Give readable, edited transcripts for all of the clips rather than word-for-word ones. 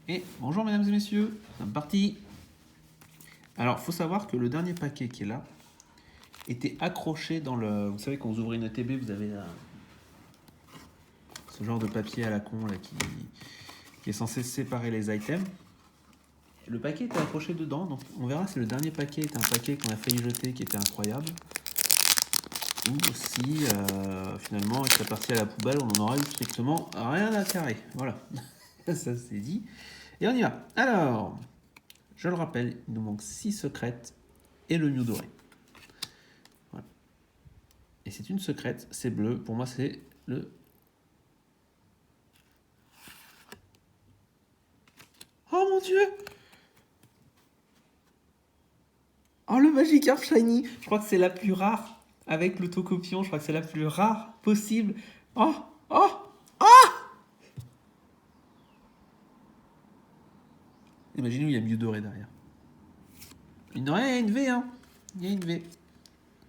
Et bonjour mesdames et messieurs, c'est parti. Alors, faut savoir que le dernier paquet qui est là était accroché dans le... Vous savez, quand vous ouvrez une ETB, vous avez ce genre de papier à la con là, qui est censé séparer les items. Le paquet était accroché dedans, donc on verra si le dernier paquet est un paquet qu'on a failli jeter, qui était incroyable, ou si finalement il serait parti à la poubelle, on n'en aura eu strictement rien à carrer. Voilà, ça c'est dit. Et on y va. Alors, je le rappelle, il nous manque 6 secrètes et le Mew doré. Voilà. Et c'est une secrète, c'est bleu. Pour moi, c'est le... Oh mon dieu! Oh, le Magikarp Shiny! Je crois que c'est la plus rare. Avec l'autocopion, je crois que c'est la plus rare possible. Oh! Oh! Imaginez, il y a Mew doré derrière. Il y a une V, hein. Il y a une V.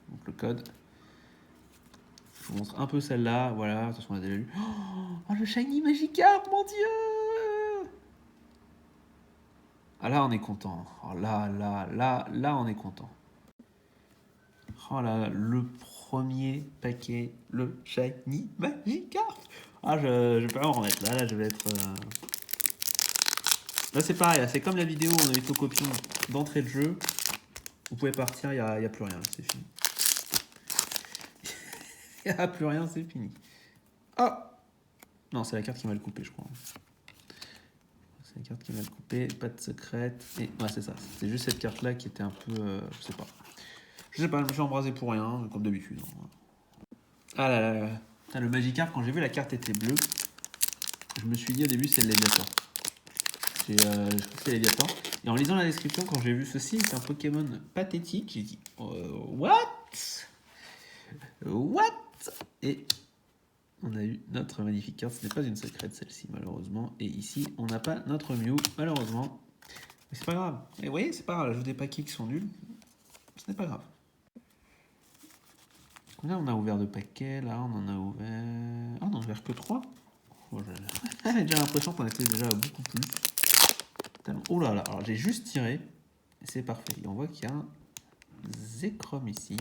Donc le code. Je vous montre un peu celle-là. Voilà, de toute façon, on a déjà lu. Oh, le Shiny Magikarp, mon dieu! Ah, là, on est content. Oh, là, on est content. Oh là là, le premier paquet, le Shiny Magikarp. Ah, je peux pas m'en remettre. Là, je vais être... Là, c'est pareil. Là, c'est comme la vidéo où on a eu Tokopion d'entrée de jeu. Vous pouvez partir, il n'y a plus rien. C'est fini. Il n'y a plus rien, c'est fini. Ah! Non, c'est la carte qui m'a le coupé, je crois. C'est la carte qui m'a le coupé. Pas de secrète. Et ouais, c'est ça. C'est juste cette carte-là qui était un peu... je sais pas. Je sais pas, je me suis embrasé pour rien, comme d'habitude. Ah là là là. Putain, le Magikarp, quand j'ai vu la carte était bleue, je me suis dit au début c'est le Léviator. Je crois que c'est Léviator. Et en lisant la description, quand j'ai vu ceci, c'est un Pokémon pathétique, j'ai dit what? What? Et on a eu notre magnifique carte. Ce n'est pas une secrète celle-ci malheureusement. Et ici, on n'a pas notre Mew malheureusement. Mais c'est pas grave. Et vous voyez, c'est pas grave. Je joue des paquets qui sont nuls. Ce n'est pas grave. Là, on a ouvert deux paquets. Là, on en a ouvert. Ah, on en a ouvert que 3. Oh, j'ai déjà l'impression qu'on était déjà à beaucoup plus. Oh là là, alors j'ai juste tiré. Et c'est parfait. Et on voit qu'il y a un Zekrom ici.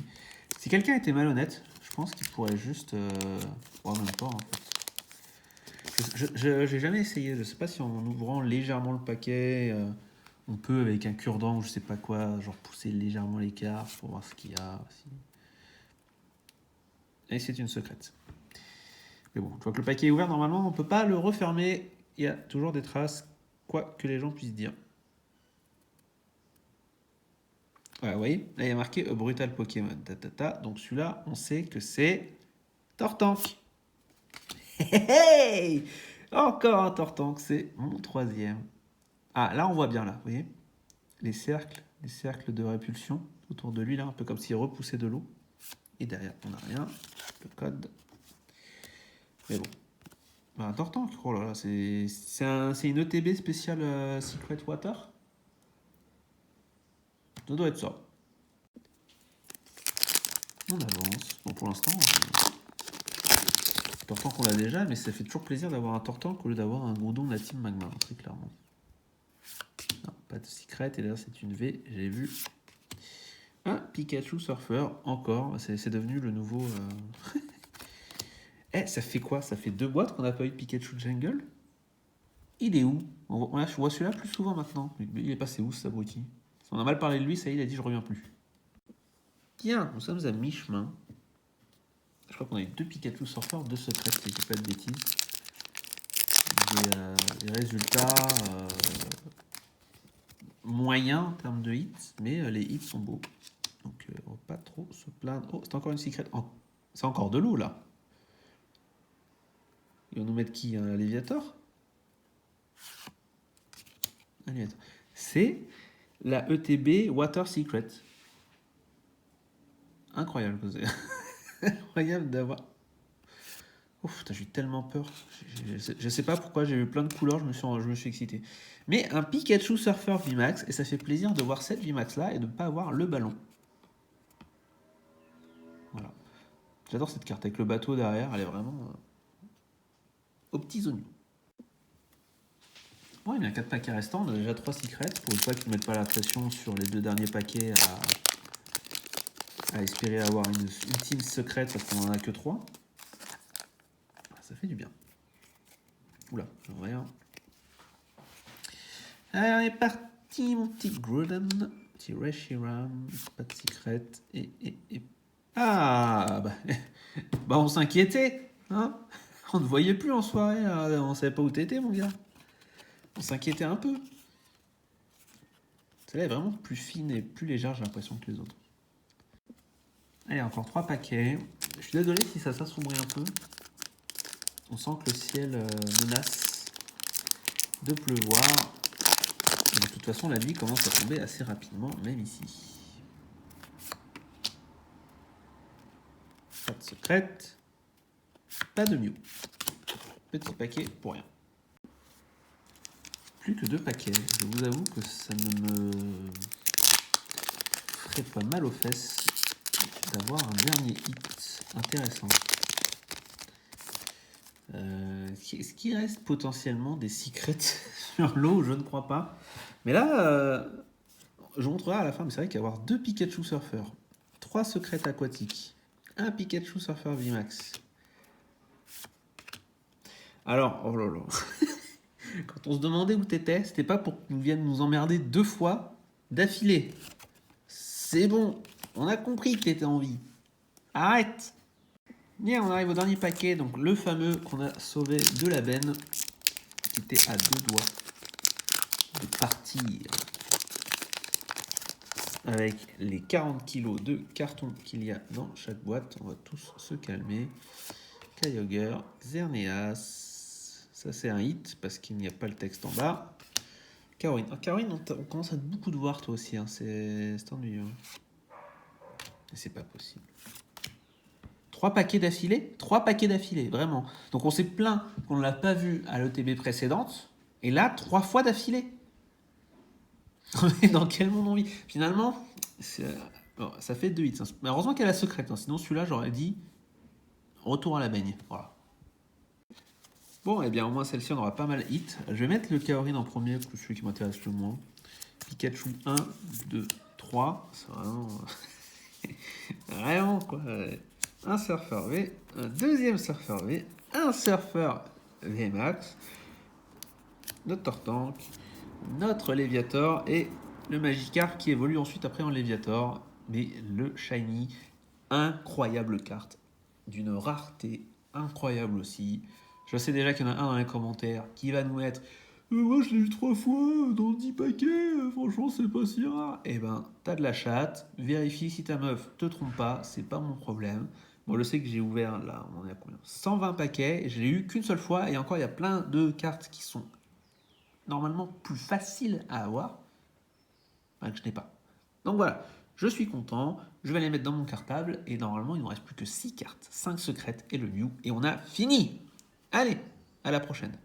Si quelqu'un était malhonnête, je pense qu'il pourrait juste... Oh, même pas en fait. J'ai jamais essayé. Je sais pas si en ouvrant légèrement le paquet, on peut avec un cure-dent ou je sais pas quoi, genre pousser légèrement les cartes pour voir ce qu'il y a. Et c'est une secrète. Mais bon, tu vois que le paquet est ouvert, normalement, on peut pas le refermer. Il y a toujours des traces, quoi que les gens puissent dire. Voilà, vous voyez, là il y a marqué Brutal Pokémon. Donc celui-là, on sait que c'est Tortank. Hey, encore un Tortank, c'est mon troisième. Ah, là on voit bien, là, vous voyez, les cercles de répulsion autour de lui, là, un peu comme s'il repoussait de l'eau. Et derrière, on n'a rien. Le code. Mais bon. Bah, un Tortank, oh là là, c'est une ETB spéciale Secret Water. Ça doit être ça. On avance. Bon, pour l'instant, Tortank on l'a déjà, mais ça fait toujours plaisir d'avoir un Tortank au lieu d'avoir un Groudon de la team Magma, très clairement. Non, pas de secret, et d'ailleurs c'est une V, j'ai vu. Un Pikachu Surfer, encore, c'est devenu le nouveau... Eh, ça fait quoi? Ça fait 2 boîtes qu'on n'a pas eu de Pikachu Jungle? Il est où? On voit celui-là plus souvent maintenant. Il est passé où ce abruti? On a mal parlé de lui, ça y est, il a dit je reviens plus. Bien, nous sommes à mi-chemin. Je crois qu'on a eu 2 Pikachu Surfer, 2 secrets, si je dis pas de bêtises. Des résultats moyens en termes de hits, mais les hits sont beaux. Donc on va pas trop se plaindre. Oh, c'est encore une secret. C'est encore de l'eau là. Ils vont nous mettre qui? Un Léviator? C'est la ETB Water Secret. Incroyable. Incroyable d'avoir... Ouf, j'ai eu tellement peur. Je sais pas pourquoi, j'ai eu plein de couleurs, je me suis excité. Mais un Pikachu Surfer VMAX, et ça fait plaisir de voir cette VMAX là et de ne pas avoir le ballon. Voilà. J'adore cette carte avec le bateau derrière, elle est vraiment aux petits oignons. Bon, il y a 4 paquets restants. On a déjà 3 secrets. Pour une fois qu'ils ne mettent pas la pression sur les 2 derniers paquets à espérer avoir une ultime secrète parce qu'on en a que 3. Ça fait du bien. Oula, rien. Allez, on est parti, mon petit Gruden. Petit Reshiram. Pas de secret. Ah bah, bah on s'inquiétait. Hein, on ne voyait plus en soirée. On savait pas où t'étais, mon gars. On s'inquiétait un peu. Celle-là est vraiment plus fine et plus légère, j'ai l'impression, que les autres. Allez, encore 3 paquets. Je suis désolé si ça s'assombrit un peu. On sent que le ciel menace de pleuvoir. Et de toute façon, la nuit commence à tomber assez rapidement, même ici. Pas de secrète. Pas de Mew. Petit paquet pour rien. Plus que 2 paquets. Je vous avoue que ça ne me ferait pas mal aux fesses d'avoir un dernier hit intéressant. Est-ce qu'il reste potentiellement des secrets sur l'eau? Je ne crois pas. Mais là, je vous montrerai à la fin, mais c'est vrai qu'avoir 2 Pikachu Surfer, 3 secrets aquatiques, un Pikachu Surfer VMAX. Alors, oh là là. Quand on se demandait où t'étais, c'était pas pour qu'ils viennent nous emmerder 2 fois d'affilée. C'est bon, on a compris que t'étais en vie. Arrête! Bien, on arrive au dernier paquet, donc le fameux qu'on a sauvé de la benne, qui était à 2 doigts de partir. Avec les 40 kilos de carton qu'il y a dans chaque boîte, on va tous se calmer. Kyogre, Xerneas, ça c'est un hit parce qu'il n'y a pas le texte en bas. Caroline, Caroline, on commence à beaucoup te voir toi aussi, hein. C'est ennuyeux. Et c'est pas possible. 3 paquets d'affilée, vraiment. Donc on s'est plaint qu'on ne l'a pas vu à l'ETB précédente, et là 3 fois d'affilée. Dans quel monde on vit? Finalement, bon, ça fait 2 hits. Mais heureusement qu'elle a la secrète, hein. Sinon celui-là j'aurais dit retour à la baigne. Voilà. Bon, et bien au moins celle-ci on aura pas mal hit. Je vais mettre le Kaorin en premier, parce que celui qui m'intéresse le moins. Pikachu 1, 2, 3. C'est vraiment... vraiment quoi. Un surfeur V, un deuxième surfeur V, un surfeur VMAX, notre Tortank, notre Léviator et le Magikarp qui évolue ensuite après en Léviator. Mais le Shiny, incroyable carte, d'une rareté incroyable aussi. Je sais déjà qu'il y en a un dans les commentaires qui va nous mettre moi je l'ai eu 3 fois dans 10 paquets, franchement c'est pas si rare. Eh ben, t'as de la chatte, vérifie si ta meuf te trompe pas, c'est pas mon problème. Bon, je sais que j'ai ouvert, là, on en est à combien? 120 paquets, je l'ai eu qu'une seule fois, et encore il y a plein de cartes qui sont normalement plus faciles à avoir, que je n'ai pas. Donc voilà, je suis content, je vais les mettre dans mon cartable, et normalement il ne me reste plus que 6 cartes, 5 secrètes et le Mew, et on a fini. Allez, à la prochaine.